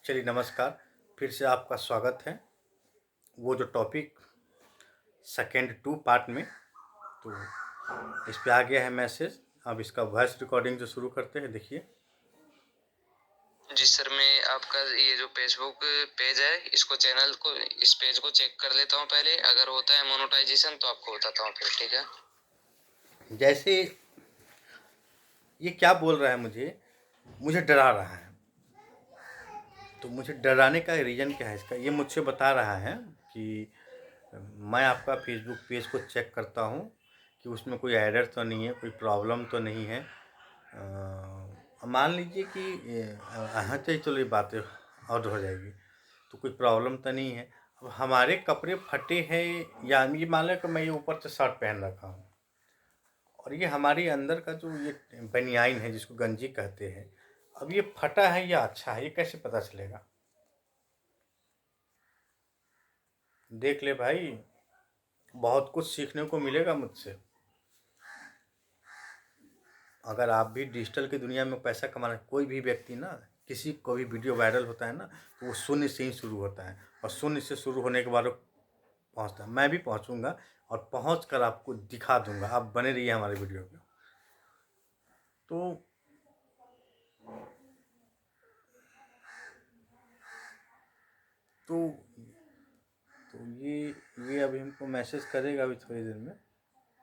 चलिए नमस्कार, फिर से आपका स्वागत है। वो जो टॉपिक सेकंड 2 पार्ट में, तो इस पे आ गया है मैसेज। अब इसका वॉइस रिकॉर्डिंग जो शुरू करते हैं, देखिए। जी सर, मैं आपका ये जो फेसबुक पेज है, इस पेज को चेक कर लेता हूँ पहले। अगर होता है मोनेटाइजेशन तो आपको बताता हूँ फिर, ठीक है? जैसे ये क्या बोल रहा है, मुझे डरा रहा है। तो मुझे डराने का रीज़न क्या है इसका? ये मुझसे बता रहा है कि मैं आपका फेसबुक पेज को चेक करता हूँ कि उसमें कोई एरर तो नहीं है, कोई प्रॉब्लम तो नहीं है। मान लीजिए कि हाँ, चलो ये बातें और हो जाएगी। तो कोई प्रॉब्लम तो नहीं है। अब हमारे कपड़े फटे हैं, या ये मान लो कि मैं ये ऊपर से शर्ट पहन रखा हूँ और ये हमारी अंदर का जो ये बनियाइन है जिसको गंजी कहते हैं, अब ये फटा है या अच्छा है, ये कैसे पता चलेगा? देख ले भाई, बहुत कुछ सीखने को मिलेगा मुझसे। अगर आप भी डिजिटल की दुनिया में पैसा कमाना, कोई भी व्यक्ति ना, किसी को भी वीडियो वायरल होता है ना, तो वो शून्य से ही शुरू होता है और शून्य से शुरू होने के बाद वो पहुंचता है। मैं भी पहुंचूंगा और पहुंच कर आपको दिखा दूंगा। आप बने रहिए हमारे वीडियो पे। तो तो तो ये अभी हमको मैसेज करेगा अभी थोड़ी देर में।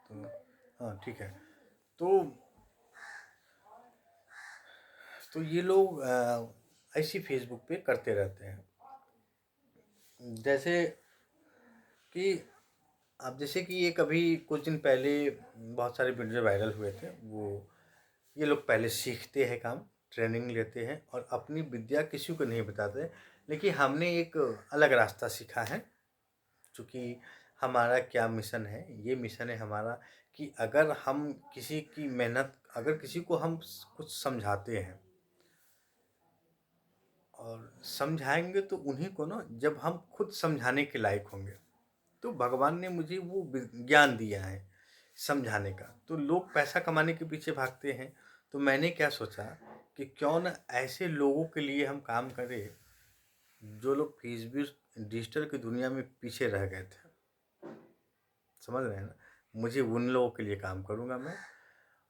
तो हाँ, ठीक है। तो ये लोग ऐसी फेसबुक पे करते रहते हैं। जैसे कि अब जैसे कि ये कभी कुछ दिन पहले बहुत सारे वीडियो वायरल हुए थे। वो ये लोग पहले सीखते हैं काम, ट्रेनिंग लेते हैं और अपनी विद्या किसी को नहीं बताते। लेकिन हमने एक अलग रास्ता सीखा है। चूँकि हमारा क्या मिशन है, ये मिशन है हमारा कि अगर हम किसी की मेहनत, अगर किसी को हम कुछ समझाते हैं और समझाएंगे तो उन्हीं को ना, जब हम खुद समझाने के लायक होंगे। तो भगवान ने मुझे वो ज्ञान दिया है समझाने का। तो लोग पैसा कमाने के पीछे भागते हैं, तो मैंने क्या सोचा कि क्यों ना ऐसे लोगों के लिए हम काम करें जो लोग फेसबुक डिजिटल की दुनिया में पीछे रह गए थे। समझ रहे हैं ना? मुझे उन लोगों के लिए काम करूँगा मैं।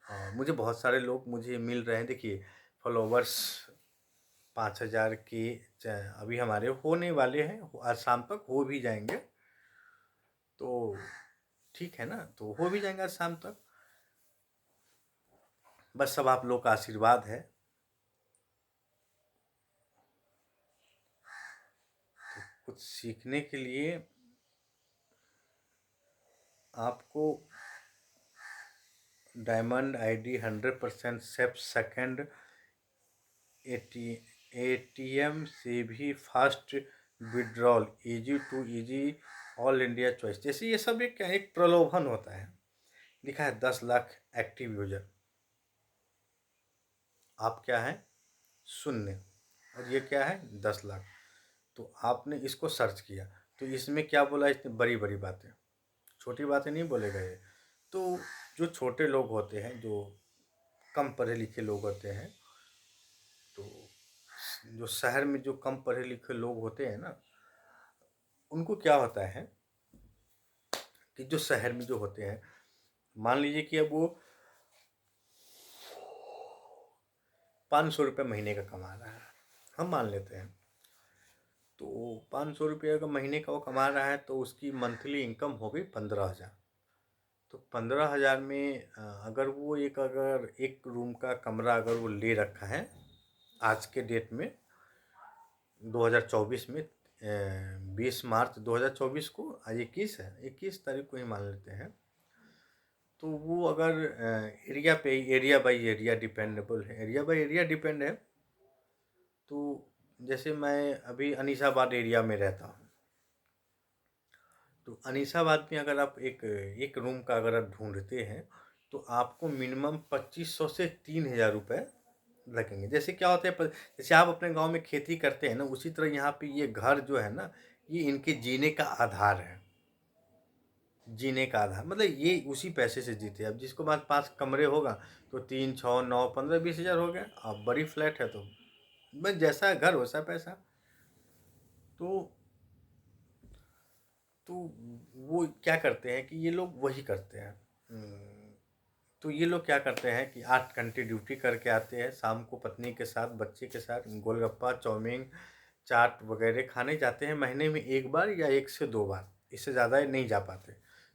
और मुझे बहुत सारे लोग मुझे मिल रहे हैं। देखिए, फॉलोवर्स 5,000 के अभी हमारे होने वाले हैं, आज शाम तक हो भी जाएंगे। तो ठीक है ना, तो हो भी जाएगा शाम तक। बस सब आप लोग का आशीर्वाद है। तो कुछ सीखने के लिए आपको diamond ID 100% safe second ATM से भी fast withdrawal, easy to easy, all India choice. जैसे ये सब एक प्रलोभन होता है। लिखा है 10 लाख एक्टिव यूजर, आप क्या है? शून्य। और ये क्या है? 10 लाख। तो आपने इसको सर्च किया, तो इसमें क्या बोला? इतनी बड़ी बड़ी बातें, छोटी बातें नहीं बोलेगा ये। तो जो छोटे लोग होते हैं, जो कम पढ़े लिखे लोग होते हैं, तो जो शहर में जो कम पढ़े लिखे लोग होते हैं ना, उनको क्या होता है कि जो शहर में जो होते हैं, मान लीजिए कि अब वो 500 रुपये महीने का कमा रहा है, हम मान लेते हैं। तो 500 रुपये का महीने का वो कमा रहा है, तो उसकी मंथली इनकम हो गई 15,000। तो 15,000 में अगर एक रूम का कमरा अगर वो ले रखा है आज के डेट में, 2024 में, 20 मार्च 2024 को, आज 21 है, 21 तारीख को ही मान लेते हैं। तो वो अगर एरिया बाई एरिया डिपेंडेबल है, एरिया बाई एरिया डिपेंड है। तो जैसे मैं अभी अनीसाबाद एरिया में रहता हूँ, तो अनीसाबाद में अगर आप एक रूम का अगर आप ढूंढते हैं, तो आपको मिनिमम 2500 से 3,000 रुपये लगेंगे। जैसे क्या होता है, जैसे आप अपने गांव में खेती करते हैं ना, उसी तरह यहाँ पे ये घर जो है ना, ये इनके जीने का आधार है। जीने का आधार मतलब ये उसी पैसे से जीते। अब जिसको पास 5 कमरे होगा, तो 3, 6, 9, 15, 20 हज़ार हो गया। अब बड़ी फ्लैट है तो बस जैसा घर वैसा पैसा। तो तो वो क्या करते हैं कि ये लोग वही करते हैं। तो ये लोग क्या करते हैं कि 8 घंटे ड्यूटी करके आते हैं, शाम को पत्नी के साथ बच्चे के साथ गोलगप्पा चाउमीन चाट वगैरह खाने जाते हैं, महीने में 1 बार या 1 से 2 बार, इससे ज़्यादा नहीं जा पाते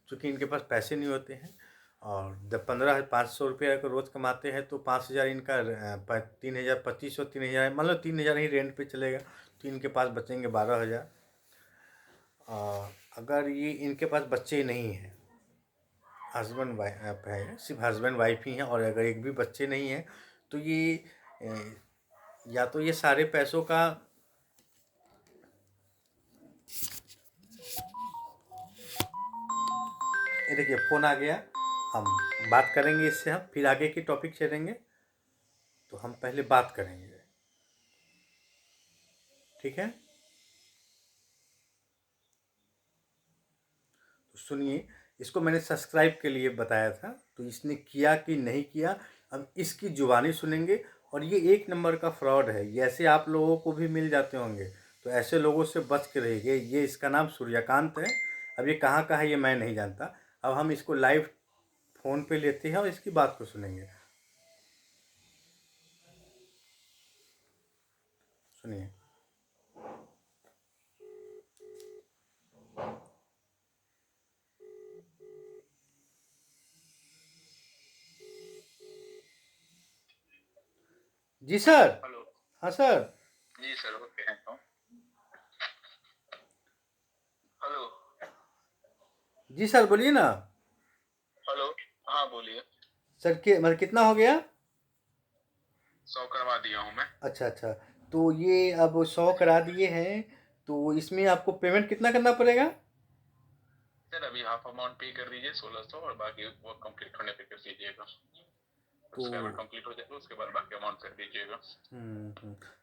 क्योंकि इनके पास पैसे नहीं होते हैं। और जब 15,500 रुपया अगर रोज़ कमाते हैं तो 5,000 इनका 3,000 2500 3,000 मान लो 3,000 ही रेंट पे चलेगा, तो इनके पास बचेंगे 12,000। अगर ये इनके पास बच्चे नहीं हैं, हस्बैंड वाइफ है, सिर्फ हस्बैंड वाइफ ही हैं, और अगर एक भी बच्चे नहीं हैं तो ये या तो ये सारे पैसों का ये देखिए फ़ोन आ गया, हम बात करेंगे इससे, हम फिर आगे की टॉपिक छेड़ेंगे। तो हम पहले बात करेंगे, ठीक है। तो सुनिए, इसको मैंने सब्सक्राइब के लिए बताया था, तो इसने किया कि नहीं किया, अब इसकी जुबानी सुनेंगे। और ये 1 नंबर का फ्रॉड है, ये ऐसे आप लोगों को भी मिल जाते होंगे, तो ऐसे लोगों से बच के रहिए। ये इसका नाम सूर्यकांत है, अब ये कहाँ का है ये मैं नहीं जानता। अब हम इसको लाइव फ़ोन पे लेते हैं और इसकी बात को सुनेंगे। सुनिए। जी सर। हेलो। हाँ सर। जी सर, ओके हैं तो। हेलो। जी सर बोलिए ना। हेलो। हाँ बोलिए। सर के मतलब कितना हो गया? 100 करवा दिया हूँ मैं। अच्छा अच्छा, तो ये अब 100 करा दिए हैं, तो इसमें आपको पेमेंट कितना करना पड़ेगा? सर अभी हाफ अमाउंट पे कर दीजिए 1600, और बाकी वो कंप्लीट होने पे कर दीजिएगा। तो उसके बाद कंप्लीट हो जाएगा, उसके बाद बाकी अमाउंट कर दीजिएगा।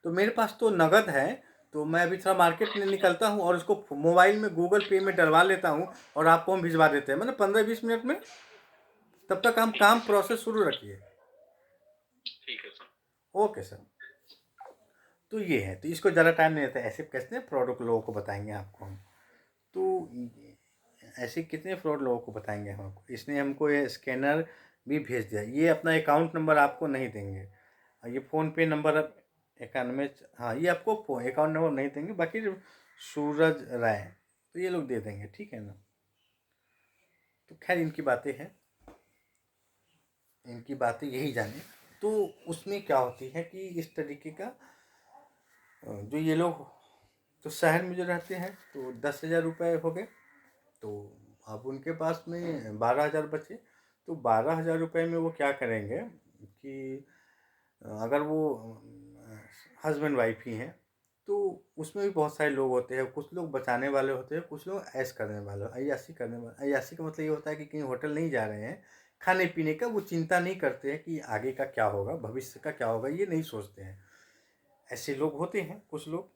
तो मेरे पास तो नगद है, तो मैं अभी थोड़ा मार्केट में निकलता हूँ और उसको मोबाइल में गूगल पे में डलवा लेता हूँ, और आपको हम भिजवा देते हैं, मतलब 15-20 मिनट में। तब तक हम ठीक है काम सर। प्रोसेस शुरू रखिए। ठीक है सर। Okay sir. तो ये है, तो इसको ज़्यादा टाइम नहीं लेता, ऐसे कैसे हैं फ्रॉड लोगों को बताएंगे आपको हम। तो ऐसे कितने फ्रॉड लोगों को बताएंगे हम आपको। इसने हमको ये स्कैनर भी भेज दिया, ये अपना अकाउंट नंबर आपको नहीं देंगे, और ये फ़ोन पे नंबर 91, हाँ ये आपको अकाउंट नंबर नहीं देंगे, बाकी जो सूरज राय तो ये लोग दे देंगे, ठीक है ना। तो खैर इनकी बातें हैं, इनकी बातें यही जाने। तो उसमें क्या होती है कि इस तरीके का जो ये लोग तो शहर में जो रहते हैं तो 10,000 रुपये हो गए, तो अब उनके पास में 12,000 बचे। तो 12,000 रुपये में वो क्या करेंगे कि अगर वो हस्बैंड वाइफ ही हैं तो उसमें भी बहुत सारे लोग होते हैं, कुछ लोग बचाने वाले होते हैं, कुछ लोग ऐश करने वाले, अय्याशी करने वाले। अय्याशी का मतलब ये होता है कि कहीं होटल नहीं जा रहे हैं खाने पीने का, वो चिंता नहीं करते हैं कि आगे का क्या होगा, भविष्य का क्या होगा, ये नहीं सोचते हैं। ऐसे लोग होते हैं कुछ लोग।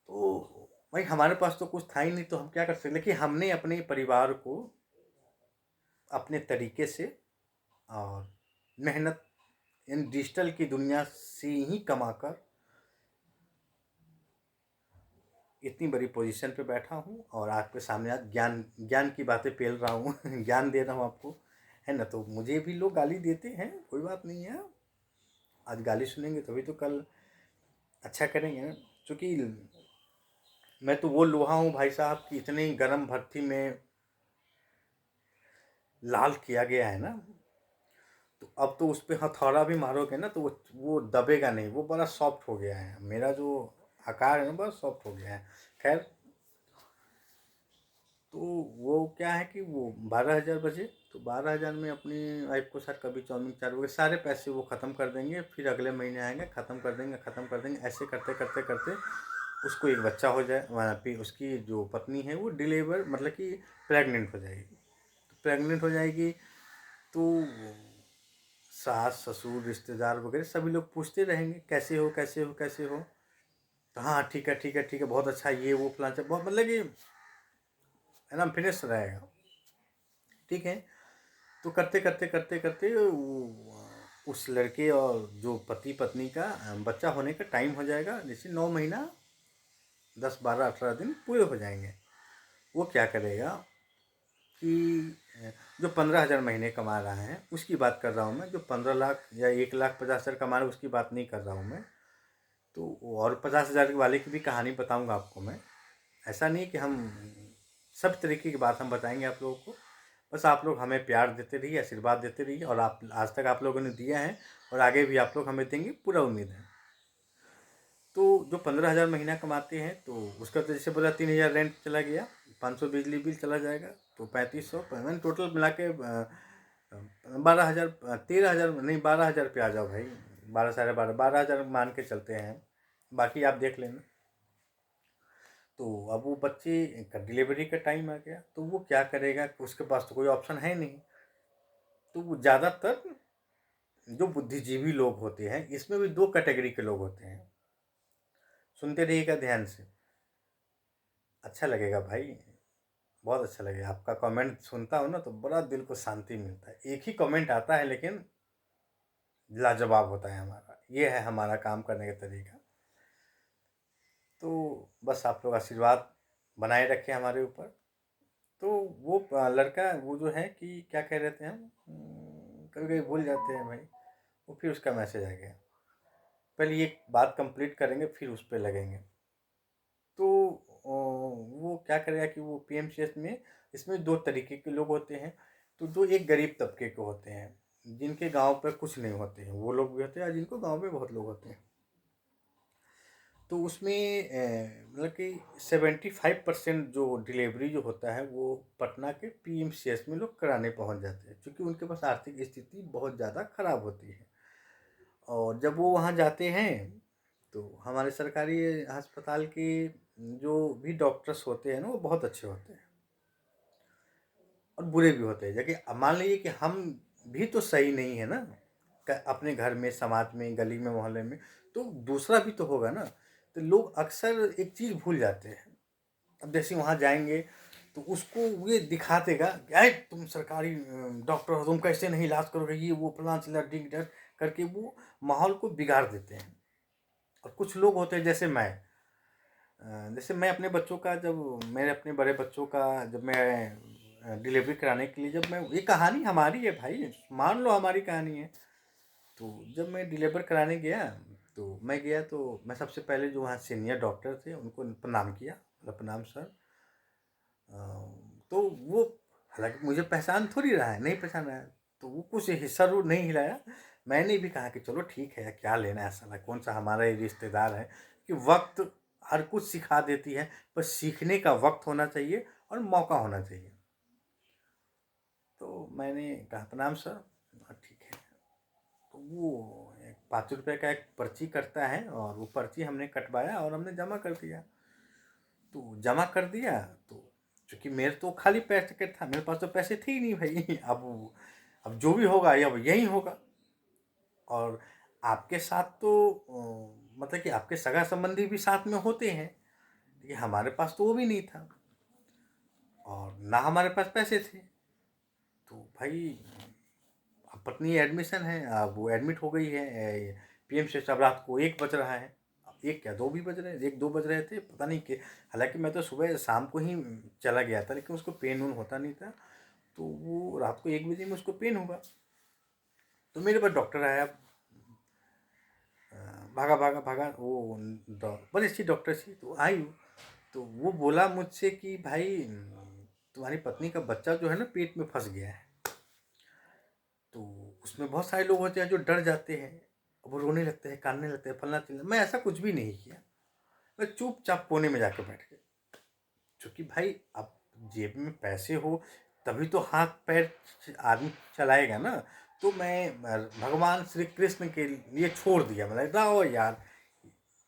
तो भाई हमारे पास तो कुछ था ही नहीं, तो हम क्या कर सकते, लेकिन हमने अपने परिवार को अपने तरीके से और मेहनत इन डिजिटल की दुनिया से ही कमाकर इतनी बड़ी पोजीशन पे बैठा हूँ, और आपके सामने आज ज्ञान ज्ञान की बातें पेल रहा हूँ ज्ञान दे रहा हूँ आपको, है ना। तो मुझे भी लोग गाली देते हैं, कोई बात नहीं है, आज गाली सुनेंगे तभी तो कल अच्छा करेंगे ना। क्योंकि मैं तो वो लोहा हूँ भाई साहब कि इतनी गर्म भट्टी में लाल किया गया है ना, तो अब तो उस पर हथौड़ा भी मारोगे ना तो वो दबेगा नहीं, वो बड़ा सॉफ्ट हो गया है, मेरा जो आकार है ना बड़ा सॉफ्ट हो गया है। खैर, तो वो क्या है कि वो 12,000 बचे, तो 12,000 में अपनी वाइफ को साथ कभी चाउमीन चाट वगैरह सारे पैसे वो ख़त्म कर देंगे, फिर अगले महीने आएंगे ख़त्म कर देंगे, ख़त्म कर देंगे, ऐसे करते करते करते उसको एक बच्चा हो जाए, फिर उसकी जो पत्नी है वो डिलीवर मतलब कि प्रेग्नेंट हो जाएगी। तो प्रेग्नेंट हो जाएगी तो सास ससुर रिश्तेदार वगैरह सभी लोग पूछते रहेंगे कैसे हो कैसे हो कैसे हो। तो हाँ ठीक है ठीक है ठीक है, बहुत अच्छा, ये वो फलाना बहुत मतलब कि एकदम फिनिश रहेगा, ठीक है। तो करते करते करते करते उस लड़के और जो पति पत्नी का बच्चा होने का टाइम हो जाएगा, जैसे 9 महीना 10, 12, 18 दिन पूरे हो जाएंगे। वो क्या करेगा कि जो 15,000 महीने कमा रहा है उसकी बात कर रहा हूँ मैं, जो 15 लाख या 1,50,000 कमा रहा है उसकी बात नहीं कर रहा हूँ मैं। तो और 50,000 वाले की भी कहानी बताऊँगा आपको मैं। ऐसा नहीं कि हम सब तरीके की बात हम बताएंगे आप लोगों को। बस आप लोग हमें प्यार देते रहिए, आशीर्वाद देते रहिए, और आप आज तक आप लोगों ने दिया है और आगे भी आप लोग हमें देंगे, पूरा उम्मीद है। तो जो 15,000 महीना कमाते हैं तो उसका तो जैसे बोला 3,000 रेंट चला गया, 500 बिजली बिल चला जाएगा, तो 3500 मैंने टोटल मिला के 12,000, 13,000 नहीं 12,000 पे आ जाओ भाई। 12, 12,500, 12,000 मान के चलते हैं, बाकी आप देख लेना। तो अब वो बच्चे का डिलीवरी का टाइम आ गया, तो वो क्या करेगा, उसके पास तो कोई ऑप्शन है नहीं। तो वो ज़्यादातर जो बुद्धिजीवी लोग होते हैं, इसमें भी 2 कैटेगरी के लोग होते हैं। सुनते रहिएगा ध्यान से, अच्छा लगेगा भाई, बहुत अच्छा लगेगा। आपका कमेंट सुनता हूँ ना तो बड़ा दिल को शांति मिलता है। एक ही कमेंट आता है लेकिन लाजवाब होता है हमारा। ये है हमारा काम करने का तरीका। तो बस आप लोग आशीर्वाद बनाए रखें हमारे ऊपर। तो वो लड़का वो जो है कि क्या कह रहे थे हम, कभी कभी भूल जाते हैं भाई। वो फिर उसका मैसेज आ गया। पहले ये बात कंप्लीट करेंगे फिर उस पर लगेंगे। तो वो क्या करेगा कि वो पीएमसीएच में, इसमें 2 तरीके के लोग होते हैं। तो जो एक गरीब तबके के होते हैं, जिनके गांव पर कुछ नहीं होते हैं, वो लोग भी होते हैं, और जिनको गांव में बहुत लोग होते हैं। तो उसमें मतलब कि 75% जो डिलीवरी जो होता है वो पटना के पीएमसीएच में लोग कराने पहुंच जाते हैं, क्योंकि उनके पास आर्थिक स्थिति बहुत ज़्यादा खराब होती है। और जब वो वहाँ जाते हैं तो हमारे सरकारी अस्पताल के जो भी डॉक्टर्स होते हैं ना, वो बहुत अच्छे होते हैं और बुरे भी होते हैं। जबकि अब मान लीजिए कि हम भी तो सही नहीं है ना, अपने घर में, समाज में, गली में, मोहल्ले में, तो दूसरा भी तो होगा ना। तो लोग अक्सर एक चीज़ भूल जाते हैं। अब जैसे वहाँ जाएंगे तो उसको ये दिखा देगा कि अरे तुम सरकारी डॉक्टर हो, तुम कैसे नहीं इलाज करोगे, ये वो फलां चिल्ला डिग डर करके वो माहौल को बिगाड़ देते हैं। और कुछ लोग होते हैं जैसे मैं अपने बच्चों का, जब मेरे अपने बड़े बच्चों का जब मैं डिलीवरी कराने के लिए, जब मैं, ये कहानी हमारी है भाई, मान लो हमारी कहानी है। तो जब मैं डिलीवर कराने गया तो मैं सबसे पहले जो वहाँ सीनियर डॉक्टर थे उनको प्रणाम किया, मतलब प्रणाम सर। तो वो, हालांकि मुझे पहचान थोड़ी रहा है, नहीं पहचान रहा है, तो वो कुछ हिस्सा रू नहीं हिलाया। मैंने भी कहा कि चलो ठीक है, क्या लेना है, साला कौन सा हमारा ही रिश्तेदार है। कि वक्त हर कुछ सिखा देती है, पर सीखने का वक्त होना चाहिए और मौका होना चाहिए। तो मैंने कहा प्रणाम सर, ठीक है। तो वो 5 रुपये का एक पर्ची कटता है, और वो पर्ची हमने कटवाया और हमने जमा कर दिया। तो जमा कर दिया तो चूँकि मेरे तो खाली पैकेट था, मेरे पास तो पैसे थे ही नहीं भाई। अब जो भी होगा अब यही होगा। और आपके साथ तो मतलब कि आपके सगा संबंधी भी साथ में होते हैं, लेकिन हमारे पास तो वो भी नहीं था और ना हमारे पास पैसे थे। तो भाई अब पत्नी एडमिशन है, अब वो एडमिट हो गई है पीएमसीएच। अब रात को 1 बज रहा है, 1 क्या 2 भी बज रहे हैं, 1-2 बज रहे थे, पता नहीं कि, हालांकि मैं तो सुबह शाम को ही चला गया था, लेकिन उसको पेन वून होता नहीं था। तो वो रात को 1 बजे में उसको पेन हुआ। तो मेरे पास डॉक्टर आया, भागा भागा भागा, वो बड़ी अच्छी डॉक्टर थी, तो आई। तो वो बोला मुझसे कि भाई तुम्हारी पत्नी का बच्चा जो है ना पेट में फंस गया है। तो उसमें बहुत सारे लोग होते हैं जो डर जाते हैं, वो रोने लगते हैं, कानने लगते हैं, फलना चिल्ला। मैं ऐसा कुछ भी नहीं किया, मैं चुपचाप कोने में जाके बैठ गया। क्योंकि भाई अब जेब में पैसे हो तभी तो हाथ पैर आदमी चलाएगा ना। तो मैं भगवान श्री कृष्ण के लिए छोड़ दिया, मतलब जाओ यार,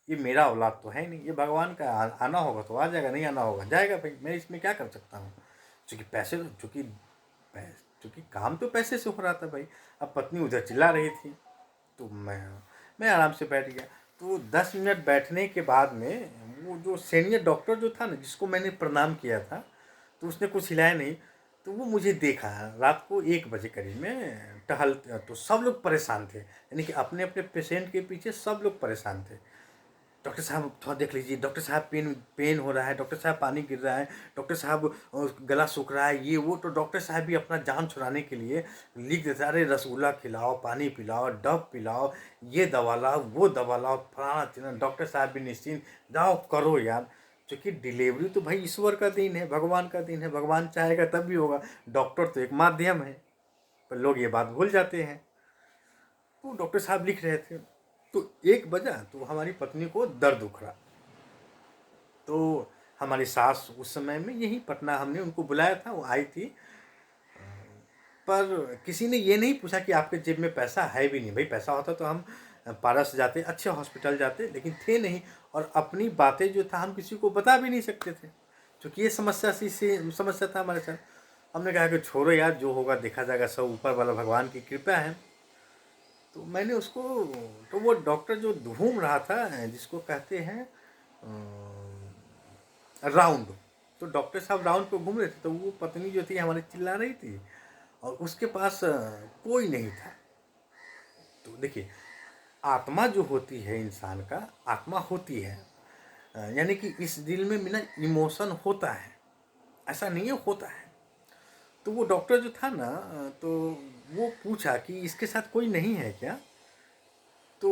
ये मेरा औलाद तो है नहीं, ये भगवान का, आना होगा तो आ जाएगा, नहीं आना होगा जाएगा भाई, मैं इसमें क्या कर सकता हूँ। चूँकि पैसे, चूँकि काम तो पैसे से हो रहा था भाई। अब पत्नी उधर चिल्ला रही थी, तो मैं आराम से बैठ गया। तो 10 मिनट बैठने के बाद में वो जो सीनियर डॉक्टर जो था ना, जिसको मैंने प्रणाम किया था, तो उसने कुछ हिलाया नहीं। तो वो मुझे देखा रात को 1 बजे करीब में टहल, तो सब लोग परेशान थे, यानी कि अपने अपने पेशेंट के पीछे सब लोग परेशान थे। डॉक्टर साहब थोड़ा देख लीजिए, डॉक्टर साहब पेन पेन हो रहा है, डॉक्टर साहब पानी गिर रहा है, डॉक्टर साहब गला सूख रहा है, ये वो। तो डॉक्टर साहब भी अपना जान छुड़ाने के लिए लिख देते हैं, अरे रसगुल्ला खिलाओ, पानी पिलाओ, डब पिलाओ, ये दवा लाओ, वो दवा लाओ, फलाना चिना। डॉक्टर साहब भी निश्चिंत, जाओ करो यार। क्योंकि डिलीवरी तो भाई ईश्वर का दिन है, भगवान का दिन है, भगवान चाहेगा तब भी होगा। डॉक्टर तो एक माध्यम है, पर लोग ये बात भूल जाते हैं। तो डॉक्टर साहब लिख रहे थे, तो 1 बजा तो हमारी पत्नी को दर्द उखड़ा। तो हमारी सास उस समय में यही पटना, हमने उनको बुलाया था, वो आई थी। पर किसी ने ये नहीं पूछा कि आपके जेब में पैसा है भी नहीं। भाई पैसा होता तो हम पारस जाते, अच्छे हॉस्पिटल जाते, लेकिन थे नहीं। और अपनी बातें जो था हम किसी को बता भी नहीं सकते थे, क्योंकि ये समस्या था हमारे साथ। हमने कहा कि छोड़ो यार, जो होगा देखा जाएगा, सब ऊपर वाला भगवान की कृपा है। तो मैंने उसको, तो वो डॉक्टर जो घूम रहा था, जिसको कहते हैं राउंड, तो डॉक्टर साहब राउंड पे घूम रहे थे। तो वो पत्नी जो थी हमारी चिल्ला रही थी, और उसके पास कोई नहीं था। तो देखिए, आत्मा जो होती है इंसान का, आत्मा होती है, यानी कि इस दिल में मेरा इमोशन होता है, ऐसा नहीं है, होता है। तो वो डॉक्टर जो था ना, तो वो पूछा कि इसके साथ कोई नहीं है क्या। तो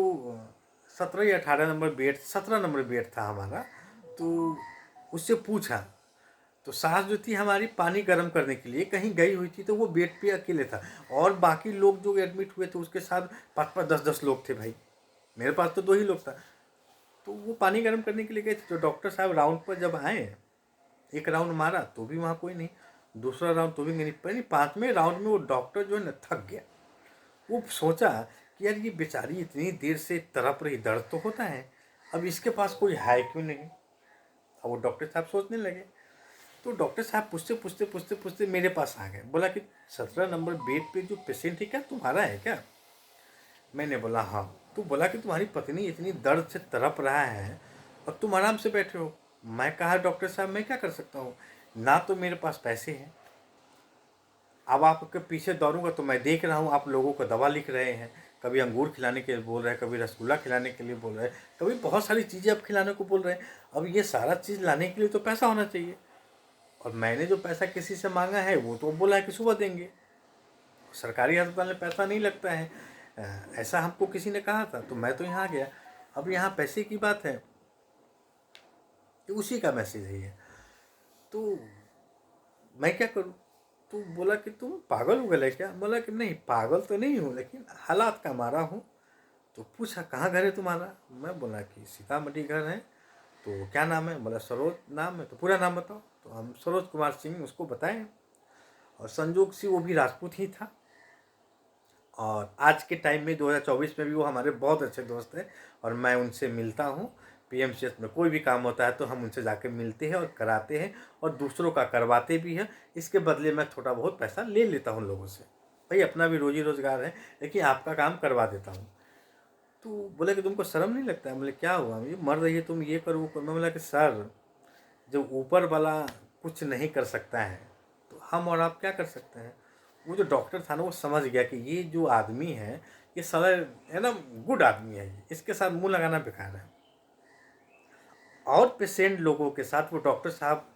17 या 18 नंबर बेड, 17 नंबर बेड था हमारा। तो उससे पूछा, तो सास जो थी हमारी पानी गर्म करने के लिए कहीं गई हुई थी, तो वो बेड पे अकेले था। और बाकी लोग जो एडमिट हुए थे उसके साथ 5-5, 10-10 लोग थे भाई। मेरे पास तो 2 ही लोग था। तो वो पानी गर्म करने के लिए गए थे। तो डॉक्टर साहब राउंड पर जब आए, 1 राउंड मारा तो भी वहाँ कोई नहीं, दूसरा राउंड तो भी नहीं, पहले 5वें राउंड में वो डॉक्टर जो है ना थक गया। वो सोचा कि यार ये बेचारी इतनी देर से तड़प रही, दर्द तो होता है, अब इसके पास कोई है क्यों नहीं। अब वो डॉक्टर साहब सोचने लगे। तो डॉक्टर साहब पूछते मेरे पास आ गए, बोला कि 17 नंबर बेड पे जो पेशेंट है क्या तुम्हारा है क्या। मैंने बोला हाँ। तो बोला कि तुम्हारी पत्नी इतनी दर्द से तड़प रहा है और तुम आराम से बैठे हो। मैं कहा डॉक्टर साहब मैं क्या कर सकता हूँ, ना तो मेरे पास पैसे हैं, अब आपके पीछे दौड़ूंगा तो मैं देख रहा हूँ आप लोगों को दवा लिख रहे हैं, कभी अंगूर खिलाने के लिए बोल रहे हैं, कभी रसगुल्ला खिलाने के लिए बोल रहे हैं, कभी बहुत सारी चीज़ें आप खिलाने को बोल रहे हैं। अब ये सारा चीज़ लाने के लिए तो पैसा होना चाहिए, और मैंने जो पैसा किसी से मांगा है वो तो बोला है कि सुबह देंगे। सरकारी अस्पताल में पैसा नहीं लगता है, ऐसा हमको किसी ने कहा था, तो मैं तो यहाँ गया। अब यहाँ पैसे की बात है, तो उसी का मैसेज है ये। तो मैं क्या करूँ। तो बोला कि तुम पागल हो गए क्या। बोला कि नहीं पागल तो नहीं हूँ, लेकिन हालात का मारा हूँ। तो पूछा कहाँ घर है तुम्हारा। मैं बोला कि सीतामढ़ी घर है। तो क्या नाम है। बोला सरोज नाम है। तो पूरा नाम बताओ। तो हम सरोज कुमार सिंह उसको बताएं, और संजोग से वो भी राजपूत ही था। और आज के टाइम में 2024 में भी वो हमारे बहुत अच्छे दोस्त हैं, और मैं उनसे मिलता हूँ। पीएमसीएच में कोई भी काम होता है तो हम उनसे जाके मिलते हैं और कराते हैं, और दूसरों का करवाते भी हैं। इसके बदले मैं थोड़ा बहुत पैसा ले लेता हूँ लोगों से, भाई अपना भी रोजी रोजगार है, लेकिन आपका काम करवा देता हूँ। तो बोले कि तुमको शर्म नहीं लगता है। बोले क्या हुआ, ये मर रही है तुम ये करो वो करो। मैं बोला कि सर जब ऊपर वाला कुछ नहीं कर सकता है तो हम और आप क्या कर सकते हैं। वो जो डॉक्टर था ना वो समझ गया कि ये जो आदमी है ये साला है ना गुड आदमी है, इसके साथ मुंह लगाना बेकार है। और पेशेंट लोगों के साथ वो डॉक्टर साहब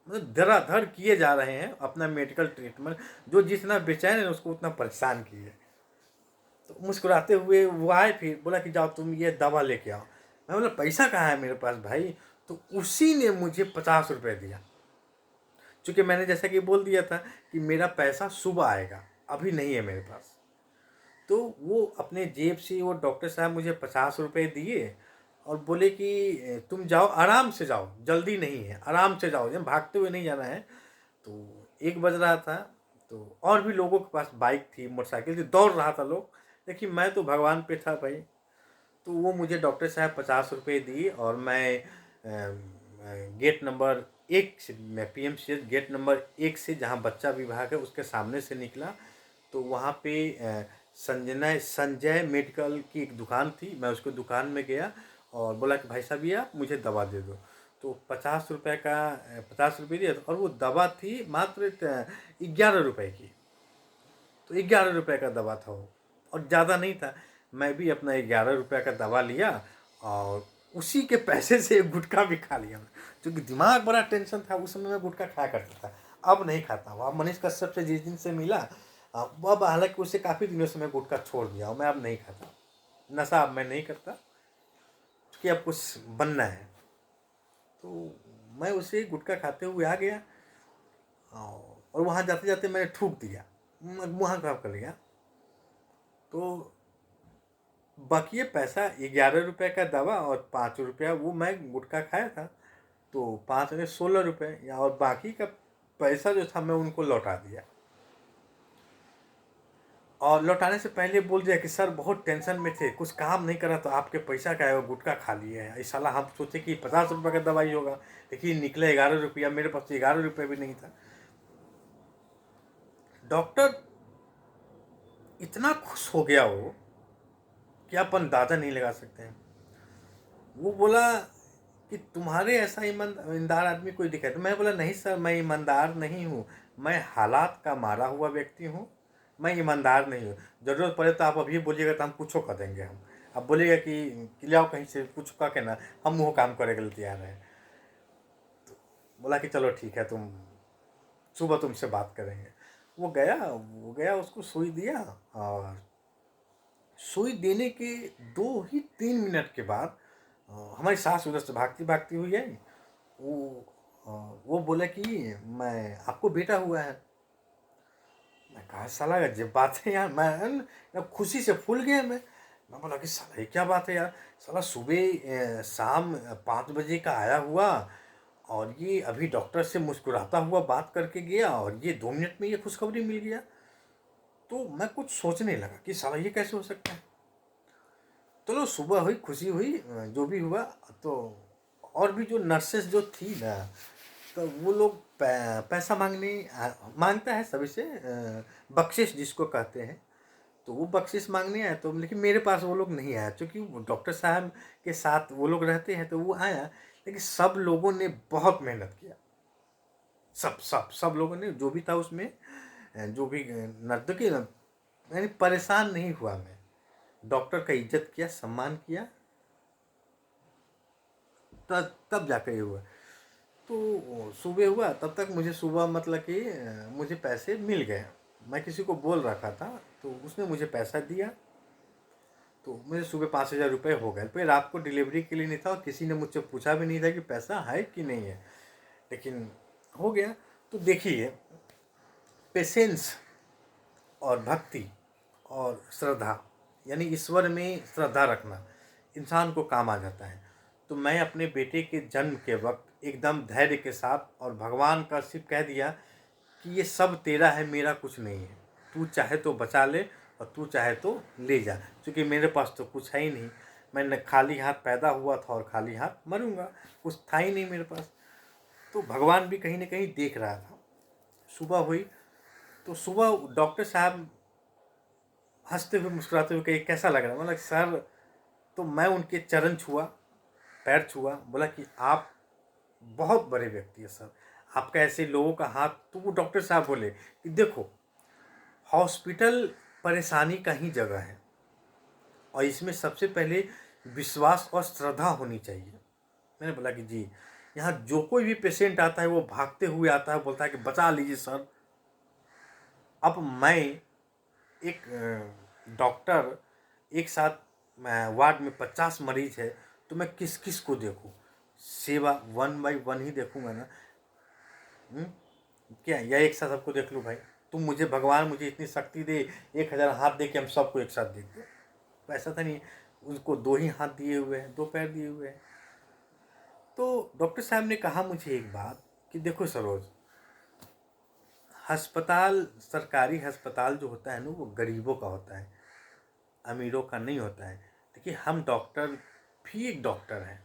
मतलब धराधर किए जा रहे हैं अपना मेडिकल ट्रीटमेंट। जो जितना बेचैन है उसको उतना परेशान किए। तो मुस्कुराते हुए वो आए, फिर बोला कि जाओ तुम ये दवा लेके आओ। मैं बोला पैसा कहाँ है मेरे पास भाई। तो उसी ने मुझे 50 रुपये दिया, क्योंकि मैंने जैसा कि बोल दिया था कि मेरा पैसा सुबह आएगा, अभी नहीं है मेरे पास। तो वो अपने जेब से वो डॉक्टर साहब मुझे 50 रुपये दिए, और बोले कि तुम जाओ आराम से जाओ, जल्दी नहीं है, आराम से जाओ, जब भागते हुए नहीं जाना है। तो 1 बज रहा था, तो और भी लोगों के पास बाइक थी, मोटरसाइकिल थी, दौड़ रहा था लोग, लेकिन मैं तो भगवान पे था भाई। तो वो मुझे डॉक्टर साहब 50 रुपये दिए, और मैं गेट नंबर 1 से, मैं पीएमसीएच गेट नंबर 1 से जहाँ बच्चा विभाग है उसके सामने से निकला। तो वहाँ पे संजय मेडिकल की एक दुकान थी, मैं उसको दुकान में गया और बोला कि भाई साहब ये आप मुझे दवा दे दो। तो 50 रुपये का 50 रुपये दिया, और वो दवा थी मात्र 11 रुपये की। तो 11 रुपये का दवा था वो, और ज़्यादा नहीं था। मैं भी अपना 11 रुपये का दवा लिया, और उसी के पैसे से एक गुटखा भी खा लिया मैं, क्योंकि दिमाग बड़ा टेंशन था। उस समय मैं गुटखा खाया करता था, अब नहीं खाता हूँ। अब मनीष कश्यप से जिस दिन से मिला, अब हालांकि उससे काफ़ी दिनों से मैं गुटखा छोड़ दिया हूँ। मैं अब नहीं खाता नशा, अब मैं नहीं करता, क्योंकि अब कुछ बनना है। तो मैं उसे गुटखा खाते हुए आ गया, और वहाँ जाते जाते मैंने थूक दिया, मुँह खराब कर लिया। तो बाकी पैसा 11 रुपये का दवा और 5 रुपया वो मैं गुटखा खाया था, तो 5 में 16 रुपये, या और बाकी का पैसा जो था मैं उनको लौटा दिया। और लौटाने से पहले बोल दिया कि सर बहुत टेंशन में थे, कुछ काम नहीं करा तो आपके पैसा का है वो गुटखा खा लिए है। इस साला हम सोचे कि 50 रुपये का दवाई होगा, लेकिन निकले 11 रुपया। मेरे पास तो 11 रुपये भी नहीं था। डॉक्टर इतना खुश हो गया वो कि आप अंदाजा नहीं लगा सकते हैं। वो बोला कि तुम्हारे ऐसा ईमानदार आदमी कोई दिखा। तो मैं बोला नहीं सर, मैं ईमानदार नहीं हूँ, मैं हालात का मारा हुआ व्यक्ति हूँ, मैं ईमानदार नहीं हूँ। ज़रूरत पड़े तो आप अभी बोलिएगा तो हम कुछ कर देंगे। हम अब बोलिएगा कि ले आओ कहीं से कुछ का कहना, हम वो काम करे के लिए तैयार हैं। तो बोला कि चलो ठीक है, तुम सुबह तुमसे बात करेंगे। वो गया उसको सुई दिया, और सुई देने के 2 ही 3 मिनट के बाद हमारी सास उधर से भागती भागती हुई आई। वो बोला कि मैं आपको बेटा हुआ है। मैं कहा साला अजब बात है यार, मैं खुशी से फूल गया। मैं बोला कि साला ये क्या बात है यार, साला सुबह शाम 5 बजे का आया हुआ, और ये अभी डॉक्टर से मुस्कुराता हुआ बात करके गया, और ये 2 मिनट में ये खुशखबरी मिल गया। तो मैं कुछ सोचने लगा कि साला ये कैसे हो सकता है। चलो सुबह हुई, खुशी हुई, जो भी हुआ। तो और भी जो नर्सेस जो थी ना, तो वो लोग पैसा मांगता है सभी से, बख्शिश जिसको कहते हैं। तो वो बख्शिश मांगने आया, तो लेकिन मेरे पास वो लोग नहीं आया, क्योंकि डॉक्टर साहब के साथ वो लोग रहते हैं। तो वो आया, लेकिन सब लोगों ने बहुत मेहनत किया। सब लोगों ने, जो भी था उसमें, जो भी नर्तकी, यानी परेशान नहीं हुआ मैं। डॉक्टर का इज्जत किया, सम्मान किया, तब जाकर ये हुआ। तो सुबह हुआ, तब तक मुझे सुबह मतलब कि मुझे पैसे मिल गए। मैं किसी को बोल रखा था, तो उसने मुझे पैसा दिया। तो मुझे सुबह 5,000 रुपये हो गए। फिर रात को डिलीवरी के लिए नहीं था, और किसी ने मुझसे पूछा भी नहीं था कि पैसा है कि नहीं है, लेकिन हो गया। तो देखिए, पेशेंस और भक्ति और श्रद्धा, यानी ईश्वर में श्रद्धा रखना इंसान को काम आ जाता है। तो मैं अपने बेटे के जन्म के वक्त एकदम धैर्य के साथ और भगवान का सिर्फ कह दिया कि ये सब तेरा है, मेरा कुछ नहीं है। तू चाहे तो बचा ले, और तू चाहे तो ले जा, क्योंकि मेरे पास तो कुछ है ही नहीं। मैंने खाली हाथ पैदा हुआ था और खाली हाथ मरूंगा, कुछ था ही नहीं मेरे पास। तो भगवान भी कहीं ना कहीं देख रहा था। सुबह हुई, तो सुबह डॉक्टर साहब हंसते हुए मुस्कुराते हुए कहे कैसा लग रहा है। मतलब सर, तो मैं उनके चरण छुआ, पैर छुआ, बोला कि आप बहुत बड़े व्यक्ति है सर, आपका ऐसे लोगों का हाथ। तो वो डॉक्टर साहब बोले कि देखो, हॉस्पिटल परेशानी का ही जगह है, और इसमें सबसे पहले विश्वास और श्रद्धा होनी चाहिए। मैंने बोला कि जी, यहाँ जो कोई भी पेशेंट आता है वो भागते हुए आता है, बोलता है कि बचा लीजिए सर। अब मैं एक डॉक्टर, एक साथ वार्ड में 50 मरीज है, तो मैं किस किस को देखूं? सेवा 1 बाई 1 ही देखूंगा ना। क्या या एक साथ सबको देख लूँ? भाई तुम मुझे, भगवान मुझे इतनी शक्ति दे, 1,000 हाथ दे के हम सबको एक साथ देख दे। तो ऐसा था नहीं, उनको 2 ही हाथ दिए हुए हैं, 2 पैर दिए हुए हैं। तो डॉक्टर साहब ने कहा मुझे एक बात कि देखो सरोज, अस्पताल, सरकारी अस्पताल जो होता है ना, वो गरीबों का होता है, अमीरों का नहीं होता है। देखिए, हम डॉक्टर भी एक डॉक्टर हैं,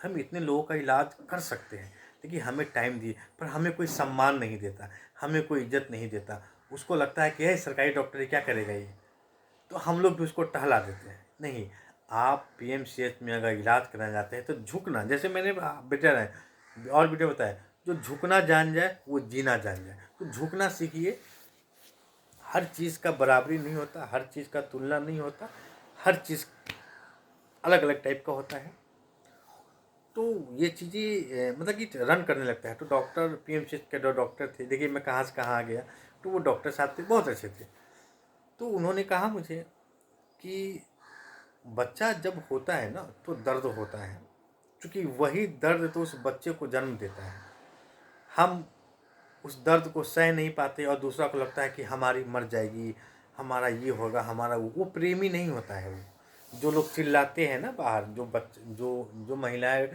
हम इतने लोगों का इलाज कर सकते हैं, लेकिन हमें टाइम दिए, पर हमें कोई सम्मान नहीं देता, हमें कोई इज्जत नहीं देता। उसको लगता है कि ये सरकारी डॉक्टर है, क्या करेगा ये, तो हम लोग भी उसको टहला देते हैं। नहीं, आप पीएमसीएच में अगर इलाज कराने जाते हैं तो झुकना, जैसे मैंने वीडियो बताया, जो झुकना जान जाए वो जीना जान जाए। तो झुकना सीखिए। हर चीज़ का बराबरी नहीं होता, हर चीज़ का तुलना नहीं होता, हर चीज़ अलग अलग टाइप का होता है। तो ये चीज़ें मतलब कि रन करने लगता है। तो डॉक्टर पीएमसीएच के जो डॉक्टर थे, देखिए मैं कहाँ से कहाँ आ गया, तो वो डॉक्टर साहब थे, बहुत अच्छे थे। तो उन्होंने कहा मुझे कि बच्चा जब होता है ना तो दर्द होता है, क्योंकि वही दर्द तो उस बच्चे को जन्म देता है। हम उस दर्द को सह नहीं पाते और दूसरा को लगता है कि हमारी मर जाएगी, हमारा ये होगा, हमारा वो प्रेमी नहीं होता है। वो जो लोग चिल्लाते हैं ना बाहर, जो महिलाएं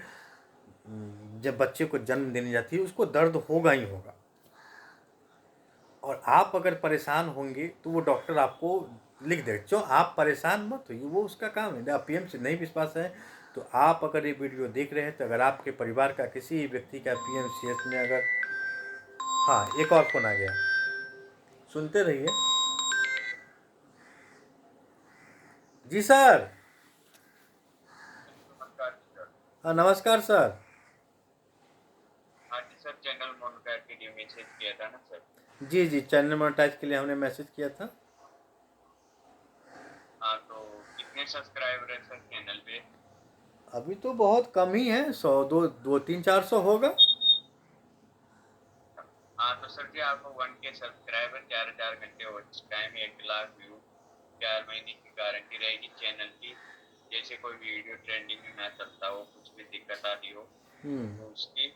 जब बच्चे को जन्म देने जाती है, उसको दर्द होगा ही होगा। और आप अगर परेशान होंगे तो वो डॉक्टर आपको लिख देगा। क्यों आप परेशान मत होइए, वो उसका काम है। आप पीएम से नहीं विश्वास है तो आप अगर ये वीडियो देख रहे हैं तो अगर आपके परिवार का किसी व्यक्ति का पीएमसीएच में अगर, हाँ एक और फोन आ गया, सुनते रहिए। जी सर। हाँ नमस्कार सर। हाँ जी सर, चैनल मोनिटाइज के लिए मैसेज किया था ना सर? जी जी, चैनल मोनेटाइज के लिए हमने मैसेज किया था। हाँ, तो कितने सब्सक्राइबर है सर चैनल पे? अभी तो बहुत कम ही है, 100 दो 300-400 होगा। हाँ तो सर जी, आपको 1K सब्सक्राइबर, 4 घंटे वॉच टाइम, 1 लाख व्यू, 4 महीने की गारंटी रहेगी चैनल की। जैसे कोई वीडियो ट्रेंडिंग में ना चलता हो, कुछ भी दिक्कत आती हो, तो उसकी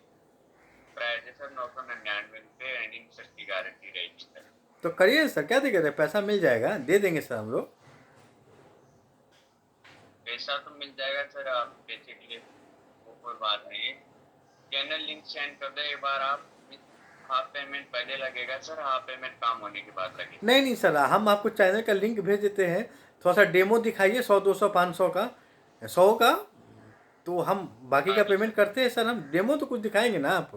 प्राइस है सर 999 रुपये, एंडिंग सर की गारंटी रहेगी सर। तो करिए सर, क्या दिक्कत है, पैसा मिल जाएगा, दे देंगे सर हम लोग। पैसा तो मिल जाएगा सर, आप पैसे के लिए वो कोई बात नहीं है। चैनल लिंक सेंड कर दे एक बार आप। हाफ पेमेंट पहले लगेगा सर, हाफ पेमेंट काम होने के बाद लगेगा। नहीं नहीं सर, हम आपको चैनल का लिंक भेज देते हैं, थोड़ा सा डेमो दिखाइए, 100 200 500 का, 100 का, तो हम बाकी का पेमेंट करते हैं सर। हम डेमो तो कुछ दिखाएंगे ना आप।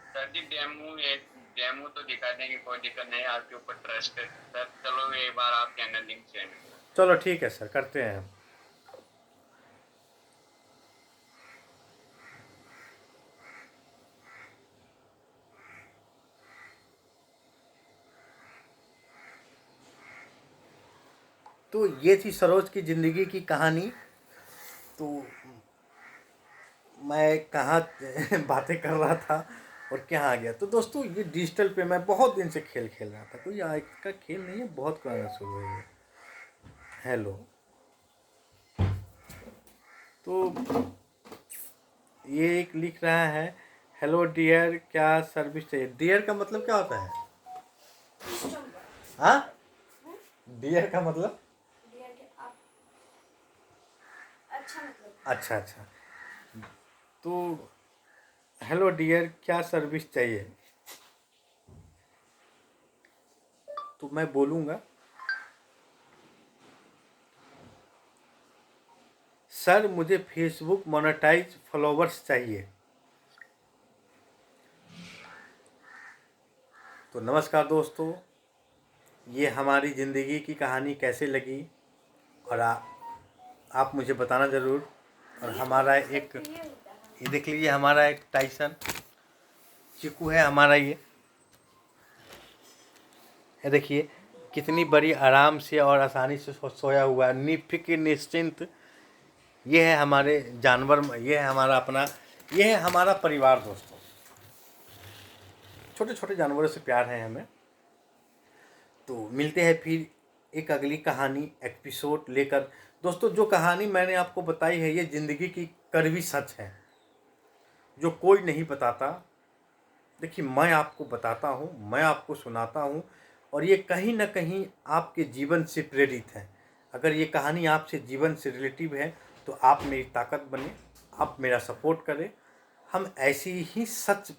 सर जी डेमो तो दिखा देंगे, कोई दिक्कत नहीं, आपके ऊपर ट्रस्ट है सर। चलो एक बार आप चैनल लिंक सेंड करो। चलो ठीक है सर, करते हैं हम। तो ये थी सरोज की ज़िंदगी की कहानी। तो मैं कहाँ बातें कर रहा था और क्या आ गया। तो दोस्तों ये डिजिटल पे मैं बहुत दिन से खेल खेल रहा था, कोई आज का खेल नहीं है, बहुत पुराना शुरू है ये। हेलो, तो ये एक लिख रहा है, हेलो डियर क्या सर्विस चाहिए। डियर का मतलब क्या होता है? हाँ, डियर का मतलब अच्छा अच्छा। तो हेलो डियर क्या सर्विस चाहिए, तो मैं बोलूँगा सर मुझे फेसबुक मोनेटाइज फॉलोवर्स चाहिए। तो नमस्कार दोस्तों, ये हमारी ज़िंदगी की कहानी कैसे लगी, और आप मुझे बताना ज़रूर। और हमारा एक, ये देख लीजिए, हमारा एक टाइसन चिकू है हमारा, ये देखिए कितनी बड़ी आराम से और आसानी से सोया हुआ है, निफिक्र निश्चिंत। ये है हमारे जानवर, ये है हमारा अपना, ये है हमारा परिवार दोस्तों। छोटे छोटे जानवरों से प्यार है हमें। तो मिलते हैं फिर एक अगली कहानी एपिसोड लेकर। दोस्तों जो कहानी मैंने आपको बताई है, ये ज़िंदगी की कड़वी सच है जो कोई नहीं बताता। देखिए मैं आपको बताता हूँ, मैं आपको सुनाता हूँ, और ये कहीं ना कहीं आपके जीवन से प्रेरित है। अगर ये कहानी आपसे जीवन से रिलेटिव है तो आप मेरी ताकत बने, आप मेरा सपोर्ट करें। हम ऐसी ही सच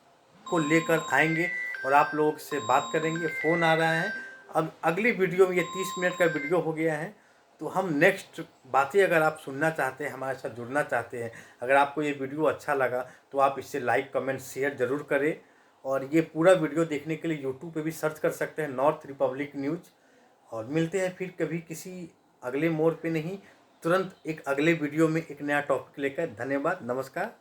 को लेकर आएंगे और आप लोगों से बात करेंगे। फ़ोन आ रहा है, अब अगली वीडियो में, ये 30 मिनट का वीडियो हो गया है, तो हम नेक्स्ट बातें अगर आप सुनना चाहते हैं, हमारे साथ जुड़ना चाहते हैं, अगर आपको ये वीडियो अच्छा लगा तो आप इससे लाइक कमेंट शेयर ज़रूर करें। और ये पूरा वीडियो देखने के लिए यूट्यूब पे भी सर्च कर सकते हैं, नॉर्थ रिपब्लिक न्यूज़। और मिलते हैं फिर कभी किसी अगले मोड़ पे, नहीं तुरंत एक अगले वीडियो में एक नया टॉपिक लेकर। धन्यवाद, नमस्कार।